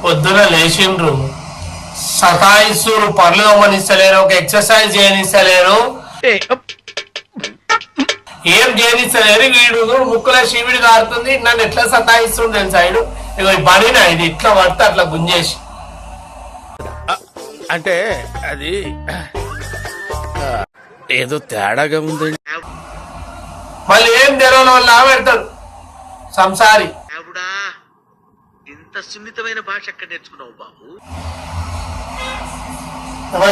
పొద్దున లేచిండ్రు, సతాయిస్తురు, పనులు గమనిస్తలేరు, ఒక ఎక్సర్సైజ్ చేయనిస్తలేరు, ఏం చేయనిస్తలేరు. వీడు ముక్కుల శివుడి కారుతుంది, నన్ను ఎట్లా సతాయిస్తుంది తెలుసా? ఇగో బడినా ఇది ఇట్లా పడితే అట్లా గుంజేసి. అంటే అది ఏదో తేడాగా ఉందండి. మళ్ళీ ఏం తెలవని వాళ్ళు పెడతాడు సంసారి. ఇంత సున్నితమైన భాష ఎక్కడ నేర్చుకున్నావు బాబు?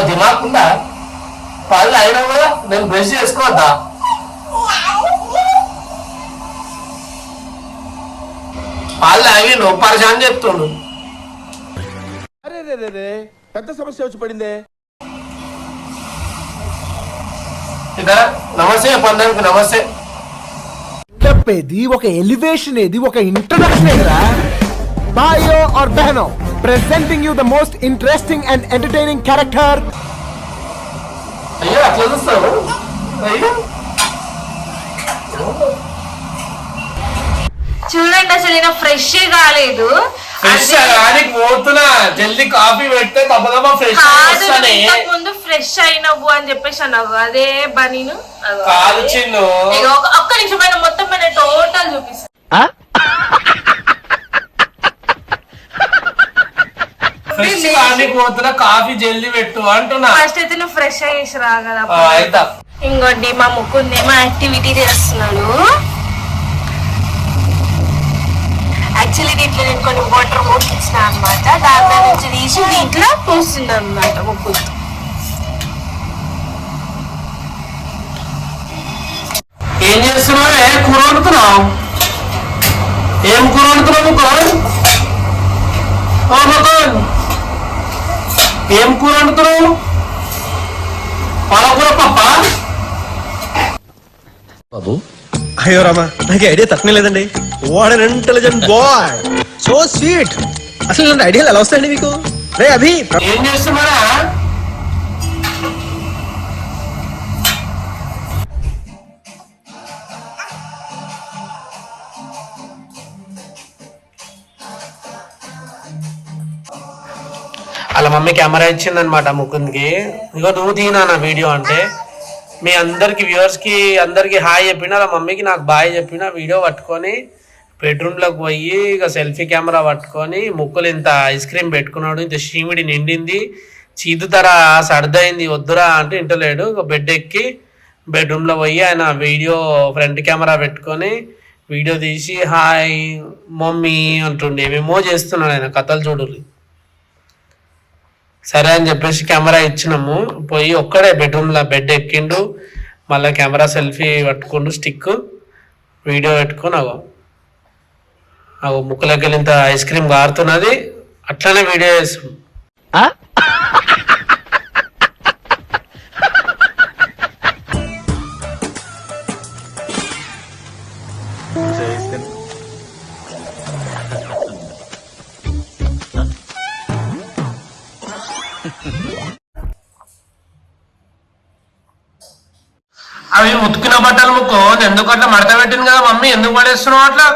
దిమాగ్ ఉందా? పళ్ళు అయినా కూడా నేను బ్రష్ చేసుకోవద్దా? పళ్ళు అవి నువ్వు పరిశాన్ చెప్తుండు. అరే పెద్ద సమస్య వచ్చి పడిందే. ఇక నమస్తే పందానికి నమస్తే చెప్పేది ఒక ఎలివేషన్, ఏది ఒక ఇంట్రడక్షన్ ఏదిరా. బాయో ఆర్ బెహనో presenting you the most interesting and entertaining character. అయ్యో అట్లా చూస్తావు? అయ్యో చూడండి, అసలు నేను ఫ్రెష్ కాలేదు. పోతున్నా జల్దీ కాఫీ పెడితే ఫ్రెష్ ముందు ఫ్రెష్ అయినవు అని చెప్పేసి అన్నావు. అదే బనీను కాదు చిన్ను. ఒక్క నిమిషం పైన మొత్తం పైన టోటల్ చూపిస్తా. పోతున్నా కాఫీ జల్దీ పెట్టు అంటున్నా. ఫస్ట్ అయితే నువ్వు ఫ్రెష్ అయ్యేసి రా కదా. ఇంకోటి మా ముక్కుందేమో యాక్టివిటీ చేస్తున్నాడు. యాక్చువల్లీ దీంట్లో నేను కొన్ని వాటర్ పోసిన అనమాట. దాంట్లో నుంచి తీసి దీంట్లో పోస్తుంది అనమాట ముగ్గు. ఏం చేస్తున్నావు? కూర వండుతున్నావు? ఏం కూర వండుతున్నావు ముక్కన్? ఏం కూర వండుతున్నావు? పాలకూర పప్ప? బాబు అయ్యో రామా, నాకు ఐడియా తక్కువ లేదండి. What an intelligent boy, so sweet. అసలు ఇలాంటి ఐడియాలు ఎలా వస్తాయండి మీకు? రే అభి, ఏం చేస్తున్నారా? అలా మమ్మీ కెమెరా ఇచ్చిందనమాట ముకుంద్కి. ఇగో నువ్వు తీనా నా వీడియో అంటే మీ అందరికి వ్యూవర్స్కి అందరికి హాయ్ చెప్పిన, అలా మమ్మీకి నాకు బాయ్ చెప్పిన. వీడియో పట్టుకొని బెడ్రూమ్లోకి పోయి ఇక సెల్ఫీ కెమెరా పట్టుకొని ముక్కులు ఇంత ఐస్ క్రీమ్ పెట్టుకున్నాడు. ఇంత షీమిడి నిండింది, చీదుతరా సర్దయింది, వద్దురా అంటే ఇంటలేడు. ఇక బెడ్ ఎక్కి బెడ్రూమ్లో పోయి ఆయన వీడియో ఫ్రంట్ కెమెరా పెట్టుకొని వీడియో తీసి హాయ్ మమ్మీ అంటుండే ఏమేమో చేస్తున్నాడు ఆయన. కథలు చూడుర్రి. సరే అని చెప్పేసి కెమెరా ఇచ్చినాము. పోయి ఒక్కడే బెడ్రూమ్లో బెడ్ ఎక్కిండు, మళ్ళీ కెమెరా సెల్ఫీ పట్టుకుండు, స్టిక్ వీడియో పెట్టుకుని అగో ముక్కులకి వెళ్ళి ఇంత ఐస్ క్రీమ్ గారుతున్నది, అట్లనే వీడియో చేస్తాం. అవి ఉతికిన బట్టలు ముక్కు ఎందుకు అట్లా మడత పెట్టింది కదా మమ్మీ, ఎందుకు పడేస్తున్నావు అట్లా?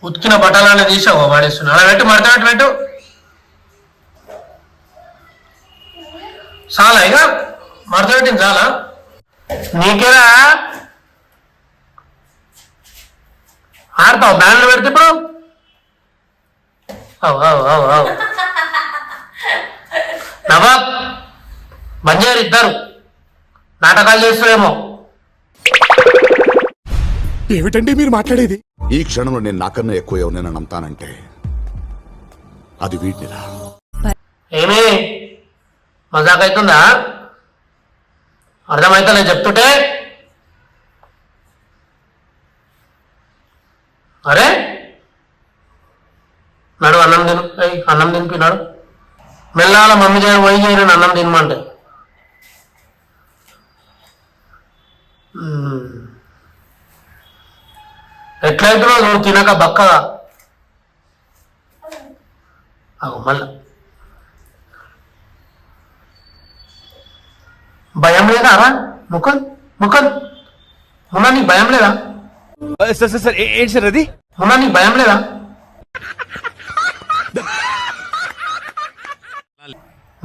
ఉతికిన బట్టలు తీసావు పడేస్తున్నావు. అలా పెట్టు, మడత పెట్టు. చాలా ఇక మడత పెట్టింది చాలా. నీకేనా ఆడతావు బ్యాన్లు పెడితే ఇప్పుడు? నవాబ్ బంజారు ఇద్దరు నాటకాలు చేస్తారేమో. ఏమిటండి మీరు మాట్లాడేది? ఈ క్షణంలో నేను నాకన్నా ఎక్కువ ఎవరైనా నమ్ముతానంటే అది వీటినిరా. ఏమి మజాక్ అవుతుందా? అర్థమైతే నేను చెప్తుంటే. అరే నడు అన్నం తిను, అన్నం తినిపినాడు. మెల్లాల మమ్మీ చేయని పోయి చేయని అన్నం తినమంటే ఎట్లయితున్నావు నువ్వు తినక బక్కగా. మళ్ళా భయం లేదా రా ముకుల్? ముకుల్ మున్నా నీకు భయం లేదా? సార్ ఏంటి సార్ అది? మున్నా నీకు భయం లేదా?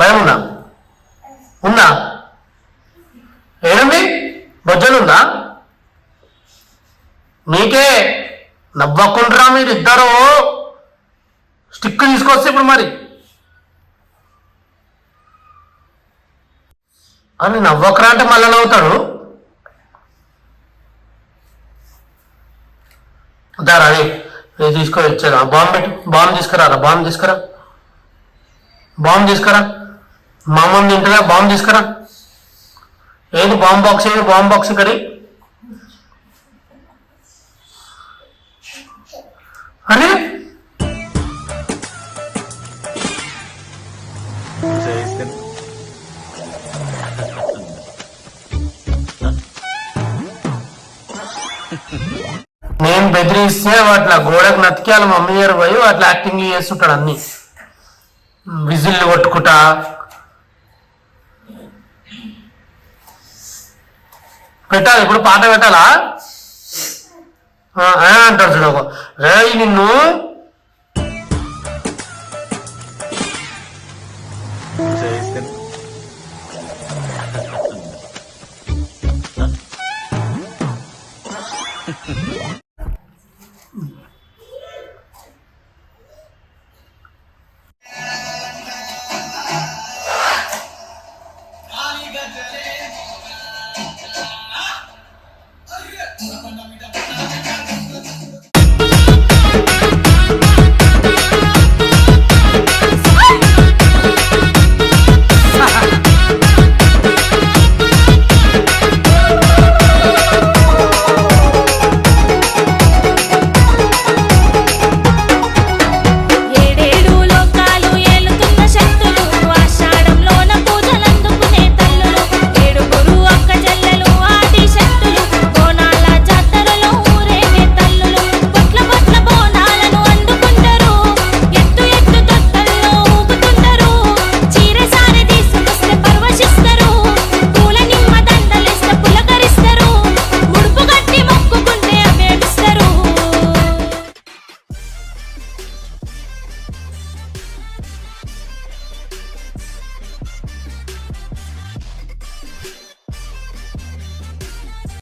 భయం ఉందా? ఉందా? ఏడుంది? బొజ్జలుందా? మీకే నవ్వకుంటారా మీరు ఇద్దరు? స్టిక్ తీసుకొస్తే ఇప్పుడు మరి అని నవ్వకరా అంటే మళ్ళీ నవ్వుతాడు. దారా అది తీసుకొని వచ్చారా? బాంబు పెట్టు, బాంబు తీసుకురారా, బాంబు తీసుకురా, బాంబు తీసుకురా. మా అమ్మ తింటుందా? బాంబు తీసుకురా. ఏది బాంబు బాక్స్? ఏది బాంబు బాక్స్? ఇక్కడి అరే నేను బెదిరిస్తే వాటిలో గోడకు నతికేయాలి మమ్మీ గారు పోయి వాటిలో యాక్టింగ్ చేస్తుంటాడు. అన్ని విజిల్లు కొట్టుకుంటా పెట్టాలి. ఇప్పుడు పాట పెట్టాలా అంటాడు చూడ రే నిన్ను